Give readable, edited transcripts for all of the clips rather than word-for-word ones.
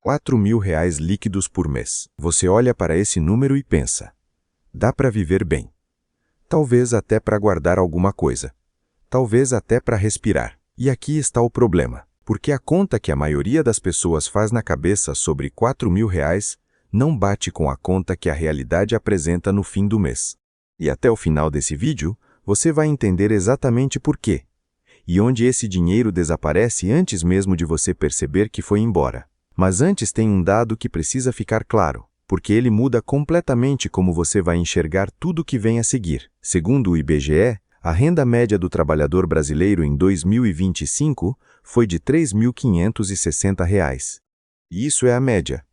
R$ 4.000 líquidos por mês. Você olha para esse número e pensa: dá para viver bem. Talvez até para guardar alguma coisa. Talvez até para respirar. E aqui está o problema. Porque a conta que a maioria das pessoas faz na cabeça sobre R$ 4.000 não bate com a conta que a realidade apresenta no fim do mês. E até o final desse vídeo, você vai entender exatamente por quê. E onde esse dinheiro desaparece antes mesmo de você perceber que foi embora. Mas antes tem um dado que precisa ficar claro, porque ele muda completamente como você vai enxergar tudo que vem a seguir. Segundo o IBGE, a renda média do trabalhador brasileiro em 2025 foi de R$ 3.560. E isso é a média,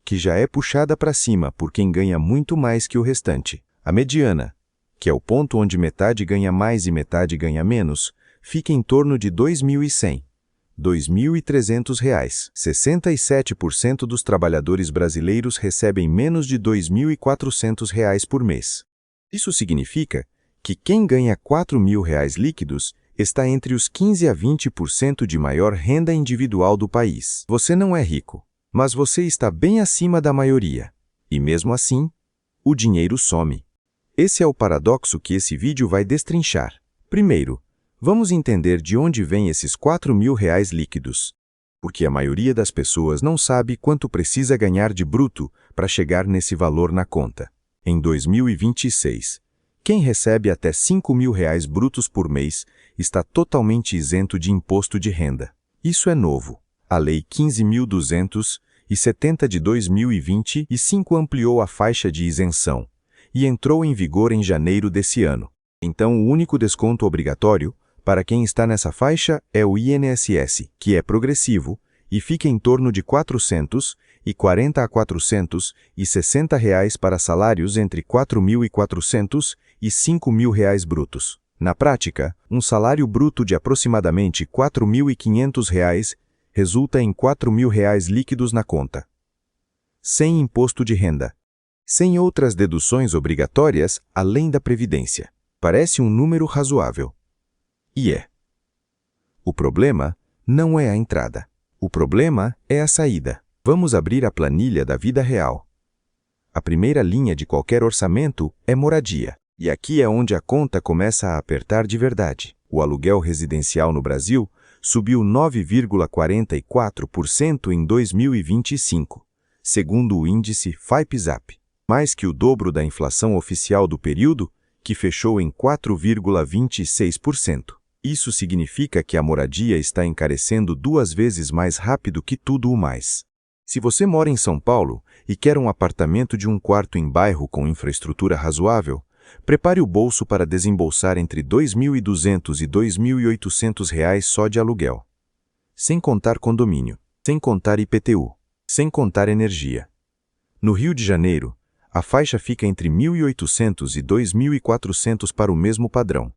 que já é puxada para cima por quem ganha muito mais que o restante. A mediana, que é o ponto onde metade ganha mais e metade ganha menos, fica em torno de R$ 2.100. R$ 2.300. 67% dos trabalhadores brasileiros recebem menos de R$ 2.400 por mês. Isso significa que quem ganha R$ 4.000 líquidos está entre os 15 a 20% de maior renda individual do país. Você não é rico, mas você está bem acima da maioria. E mesmo assim, o dinheiro some. Esse é o paradoxo que esse vídeo vai destrinchar. Primeiro, vamos entender de onde vêm esses R$ 4.000 líquidos. Porque a maioria das pessoas não sabe quanto precisa ganhar de bruto para chegar nesse valor na conta. Em 2026, quem recebe até R$ 5.000 brutos por mês está totalmente isento de imposto de renda. Isso é novo. A Lei 15.270 de 2025 ampliou a faixa de isenção e entrou em vigor em janeiro desse ano. Então, o único desconto obrigatório para quem está nessa faixa é o INSS, que é progressivo e fica em torno de R$ 440 a R$ 460 para salários entre R$ 4.400 e R$ 5.000 brutos. Na prática, um salário bruto de aproximadamente R$ 4.500 resulta em R$ 4.000 líquidos na conta. Sem imposto de renda. Sem outras deduções obrigatórias além da Previdência. Parece um número razoável. E é. O problema não é a entrada. O problema é a saída. Vamos abrir a planilha da vida real. A primeira linha de qualquer orçamento é moradia. E aqui é onde a conta começa a apertar de verdade. O aluguel residencial no Brasil subiu 9,44% em 2025, segundo o índice FIPE-ZAP. Mais que o dobro da inflação oficial do período, que fechou em 4,26%. Isso significa que a moradia está encarecendo 2 vezes mais rápido que tudo o mais. Se você mora em São Paulo e quer um apartamento de 1 quarto em bairro com infraestrutura razoável, prepare o bolso para desembolsar entre R$ 2.200 e R$ 2.800 só de aluguel. Sem contar condomínio, sem contar IPTU, sem contar energia. No Rio de Janeiro, a faixa fica entre R$ 1.800 e R$ 2.400 para o mesmo padrão.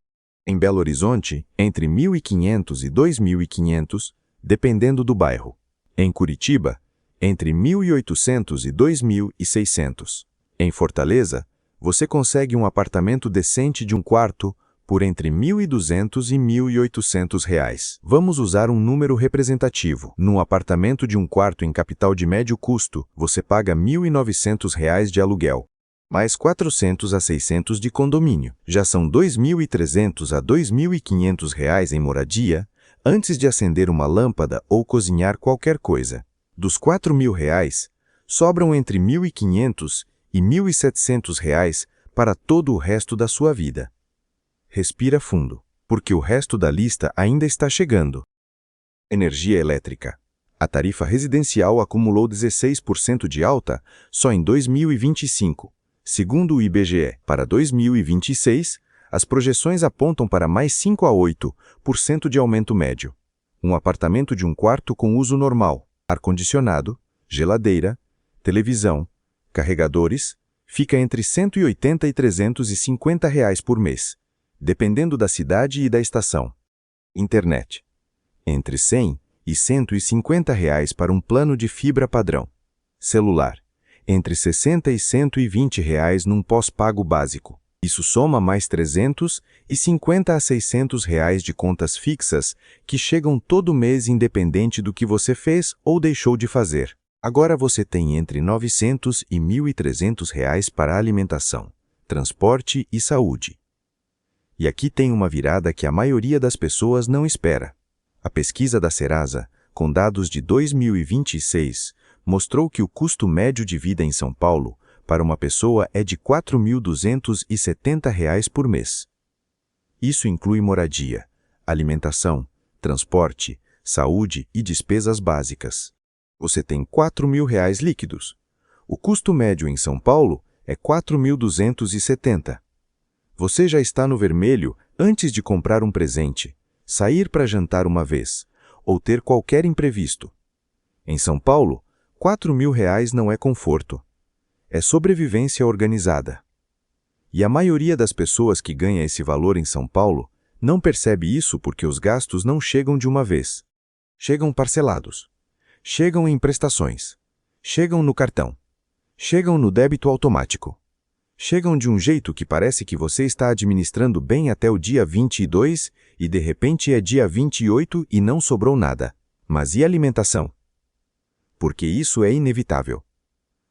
Em Belo Horizonte, entre R$ 1.500 e R$ 2.500, dependendo do bairro. Em Curitiba, entre R$ 1.800 e R$ 2.600. Em Fortaleza, você consegue um apartamento decente de 1 quarto por entre R$ 1.200 e R$ 1.800. Vamos usar um número representativo. Num apartamento de 1 quarto em capital de médio custo, você paga R$ 1.900 de aluguel, mais R$ 400 a R$ 600 de condomínio. Já são R$ 2.300 a R$ 2.500 em moradia, antes de acender uma lâmpada ou cozinhar qualquer coisa. Dos R$ 4.000, sobram entre R$ 1.500 e R$ 1.700 para todo o resto da sua vida. Respira fundo, porque o resto da lista ainda está chegando. Energia elétrica. A tarifa residencial acumulou 16% de alta só em 2025. Segundo o IBGE, para 2026, as projeções apontam para mais 5 a 8% de aumento médio. Um apartamento de 1 quarto com uso normal, ar-condicionado, geladeira, televisão, carregadores, fica entre R$ 180 e R$ 350 por mês, dependendo da cidade e da estação. Internet. Entre R$ 100 e R$ 150 para um plano de fibra padrão. Celular. Entre R$ 60 e R$ 120 num pós-pago básico. Isso soma mais R$ 350 a R$ 600 de contas fixas que chegam todo mês independente do que você fez ou deixou de fazer. Agora você tem entre R$ 900 e R$ 1.300 para alimentação, transporte e saúde. E aqui tem uma virada que a maioria das pessoas não espera. A pesquisa da Serasa, com dados de 2026, mostrou que o custo médio de vida em São Paulo para uma pessoa é de R$ 4.270 por mês. Isso inclui moradia, alimentação, transporte, saúde e despesas básicas. Você tem R$ 4.000 líquidos. O custo médio em São Paulo é R$ 4.270. Você já está no vermelho antes de comprar um presente, sair para jantar uma vez, ou ter qualquer imprevisto. Em São Paulo, R$ 4.000 não é conforto. É sobrevivência organizada. E a maioria das pessoas que ganha esse valor em São Paulo não percebe isso porque os gastos não chegam de uma vez. Chegam parcelados. Chegam em prestações. Chegam no cartão. Chegam no débito automático. Chegam de um jeito que parece que você está administrando bem até o dia 22 e de repente é dia 28 e não sobrou nada. Mas e alimentação? Porque isso é inevitável.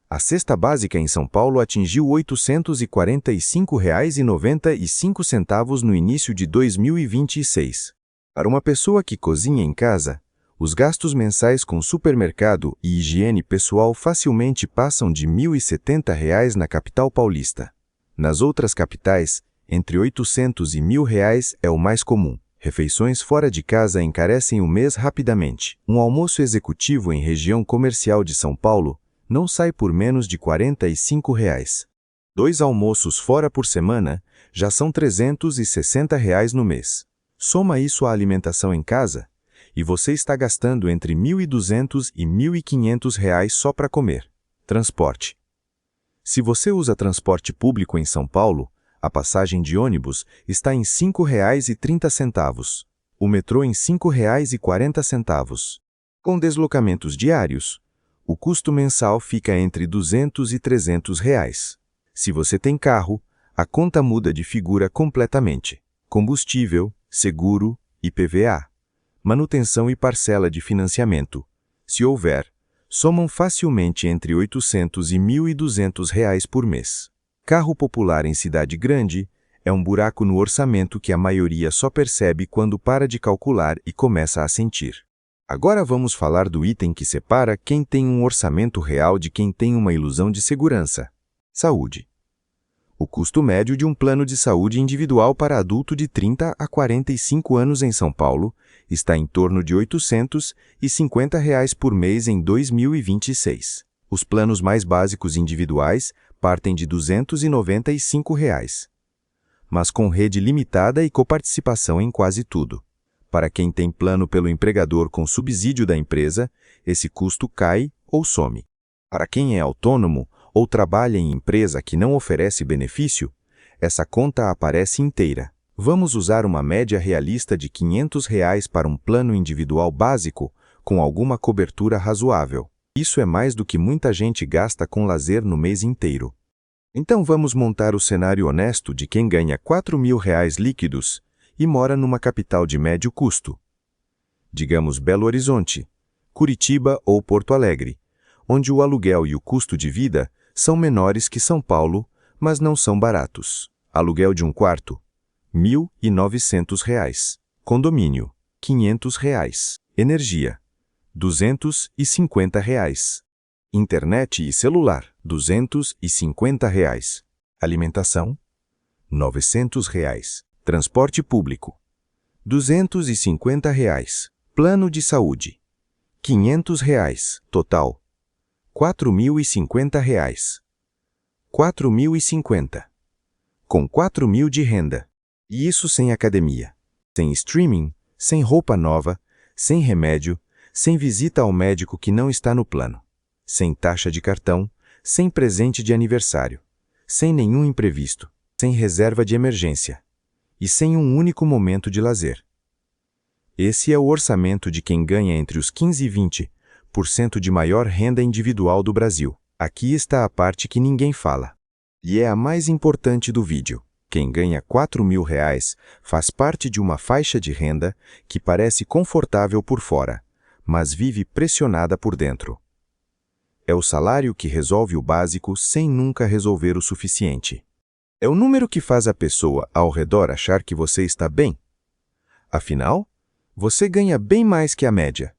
A cesta básica em São Paulo atingiu R$ 845,95 no início de 2026. Para uma pessoa que cozinha em casa, os gastos mensais com supermercado e higiene pessoal facilmente passam de R$ 1.070 na capital paulista. Nas outras capitais, entre R$ 800 e R$ 1.000 é o mais comum. Refeições fora de casa encarecem o mês rapidamente. Um almoço executivo em região comercial de São Paulo não sai por menos de R$ 45. 2 almoços fora por semana já são R$ 360 no mês. Soma isso à alimentação em casa e você está gastando entre R$ 1.200 e R$ 1.500 só para comer. Transporte. Se você usa transporte público em São Paulo, a passagem de ônibus está em R$ 5,30, o metrô em R$ 5,40. Com deslocamentos diários, o custo mensal fica entre R$ 200 e R$ 300. Se você tem carro, a conta muda de figura completamente. Combustível, seguro, IPVA, manutenção e parcela de financiamento, se houver, somam facilmente entre R$ 800 e R$ 1.200 por mês. Carro popular em cidade grande é um buraco no orçamento que a maioria só percebe quando para de calcular e começa a sentir. Agora vamos falar do item que separa quem tem um orçamento real de quem tem uma ilusão de segurança. Saúde. O custo médio de um plano de saúde individual para adulto de 30 a 45 anos em São Paulo está em torno de R$ 850 por mês em 2026. Os planos mais básicos individuais partem de R$ 295, mas com rede limitada e coparticipação em quase tudo. Para quem tem plano pelo empregador com subsídio da empresa, esse custo cai ou some. Para quem é autônomo ou trabalha em empresa que não oferece benefício, essa conta aparece inteira. Vamos usar uma média realista de R$ 500 para um plano individual básico com alguma cobertura razoável. Isso é mais do que muita gente gasta com lazer no mês inteiro. Então vamos montar o cenário honesto de quem ganha R$ 4.000 líquidos e mora numa capital de médio custo. Digamos Belo Horizonte, Curitiba ou Porto Alegre, onde o aluguel e o custo de vida são menores que São Paulo, mas não são baratos. Aluguel de um quarto, R$ 1.900. Condomínio, R$ 500. Energia, R$ 250. Internet e celular, R$ 250. Alimentação, R$ 900. Transporte público, R$ 250. Plano de saúde, R$ 500. Total, R$ 4.050. R$ 4.050. Com R$ 4.000 de renda. E isso sem academia, sem streaming, sem roupa nova, sem remédio, sem visita ao médico que não está no plano, sem taxa de cartão, sem presente de aniversário, sem nenhum imprevisto, sem reserva de emergência e sem um único momento de lazer. Esse é o orçamento de quem ganha entre os 15% e 20% de maior renda individual do Brasil. Aqui está a parte que ninguém fala. E é a mais importante do vídeo. Quem ganha R$ 4.000 faz parte de uma faixa de renda que parece confortável por fora, mas vive pressionada por dentro. É o salário que resolve o básico sem nunca resolver o suficiente. É o número que faz a pessoa ao redor achar que você está bem. Afinal, você ganha bem mais que a média.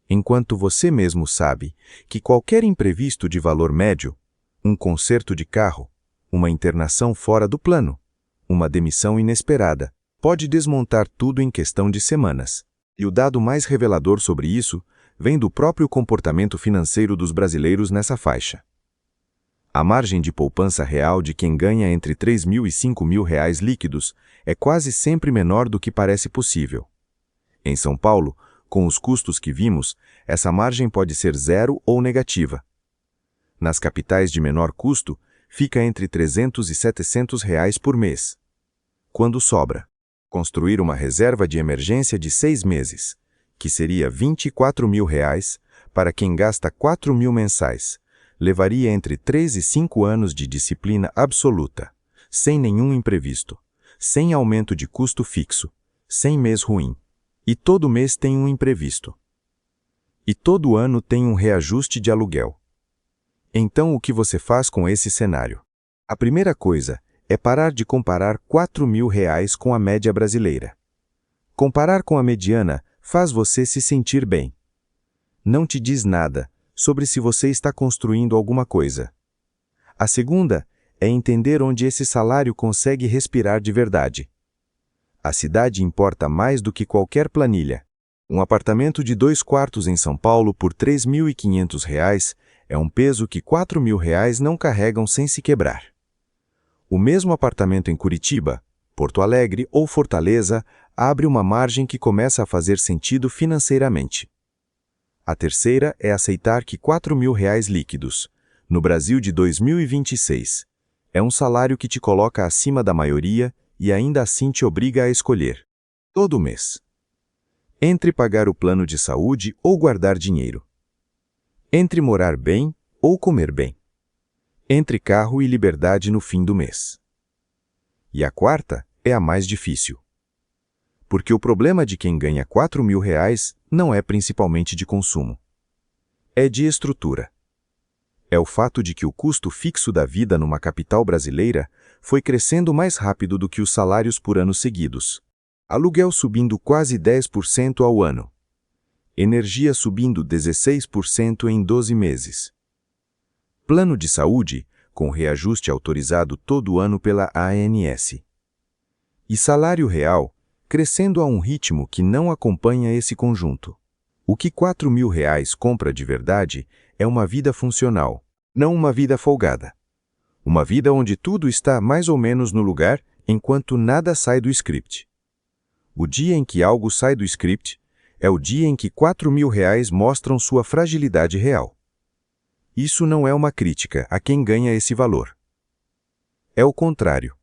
Enquanto você mesmo sabe que qualquer imprevisto de valor médio, um conserto de carro, uma internação fora do plano, uma demissão inesperada, pode desmontar tudo em questão de semanas. E o dado mais revelador sobre isso vem do próprio comportamento financeiro dos brasileiros nessa faixa. A margem de poupança real de quem ganha entre R$ 3.000 e R$ 5.000 líquidos é quase sempre menor do que parece possível. Em São Paulo, com os custos que vimos, essa margem pode ser zero ou negativa. Nas capitais de menor custo, fica entre R$ 300 e R$ 700 por mês. Quando sobra, construir uma reserva de emergência de 6 meses, que seria R$ 24.000 para quem gasta R$ 4.000 mensais, levaria entre 3 e 5 anos de disciplina absoluta, sem nenhum imprevisto, sem aumento de custo fixo, sem mês ruim. E todo mês tem um imprevisto. E todo ano tem um reajuste de aluguel. Então, o que você faz com esse cenário? A primeira coisa é parar de comparar R$ 4.000 com a média brasileira. Comparar com a mediana faz você se sentir bem. Não te diz nada sobre se você está construindo alguma coisa. A segunda é entender onde esse salário consegue respirar de verdade. A cidade importa mais do que qualquer planilha. Um apartamento de 2 quartos em São Paulo por R$ 3.500 é um peso que R$ 4.000 não carregam sem se quebrar. O mesmo apartamento em Curitiba, Porto Alegre ou Fortaleza abre uma margem que começa a fazer sentido financeiramente. A terceira é aceitar que R$ 4.000 líquidos, no Brasil de 2026, é um salário que te coloca acima da maioria e ainda assim te obriga a escolher, todo mês, entre pagar o plano de saúde ou guardar dinheiro, entre morar bem ou comer bem, entre carro e liberdade no fim do mês. E a quarta é a mais difícil. Porque o problema de quem ganha R$ 4.000 não é principalmente de consumo. É de estrutura. É o fato de que o custo fixo da vida numa capital brasileira foi crescendo mais rápido do que os salários por anos seguidos. Aluguel subindo quase 10% ao ano. Energia subindo 16% em 12 meses. Plano de saúde, com reajuste autorizado todo ano pela ANS. E salário real, crescendo a um ritmo que não acompanha esse conjunto. O que R$ 4.000 compra de verdade é uma vida funcional, não uma vida folgada. Uma vida onde tudo está mais ou menos no lugar enquanto nada sai do script. O dia em que algo sai do script é o dia em que R$ 4.000 mostram sua fragilidade real. Isso não é uma crítica a quem ganha esse valor. É o contrário.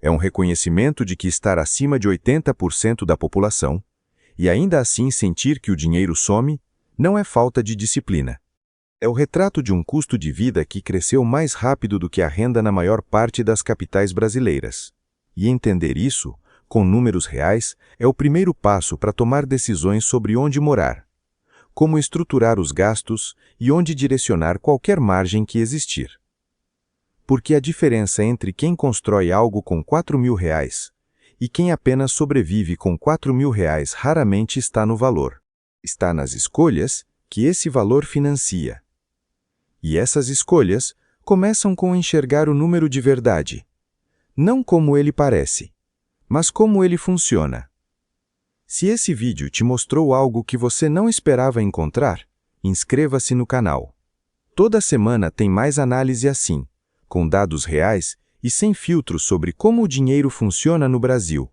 É um reconhecimento de que estar acima de 80% da população, e ainda assim sentir que o dinheiro some, não é falta de disciplina. É o retrato de um custo de vida que cresceu mais rápido do que a renda na maior parte das capitais brasileiras. E entender isso, com números reais, é o primeiro passo para tomar decisões sobre onde morar, como estruturar os gastos e onde direcionar qualquer margem que existir. Porque a diferença entre quem constrói algo com R$ 4.000 e quem apenas sobrevive com R$ 4.000 raramente está no valor. Está nas escolhas que esse valor financia. E essas escolhas começam com enxergar o número de verdade. Não como ele parece, mas como ele funciona. Se esse vídeo te mostrou algo que você não esperava encontrar, inscreva-se no canal. Toda semana tem mais análise assim, com dados reais e sem filtros sobre como o dinheiro funciona no Brasil.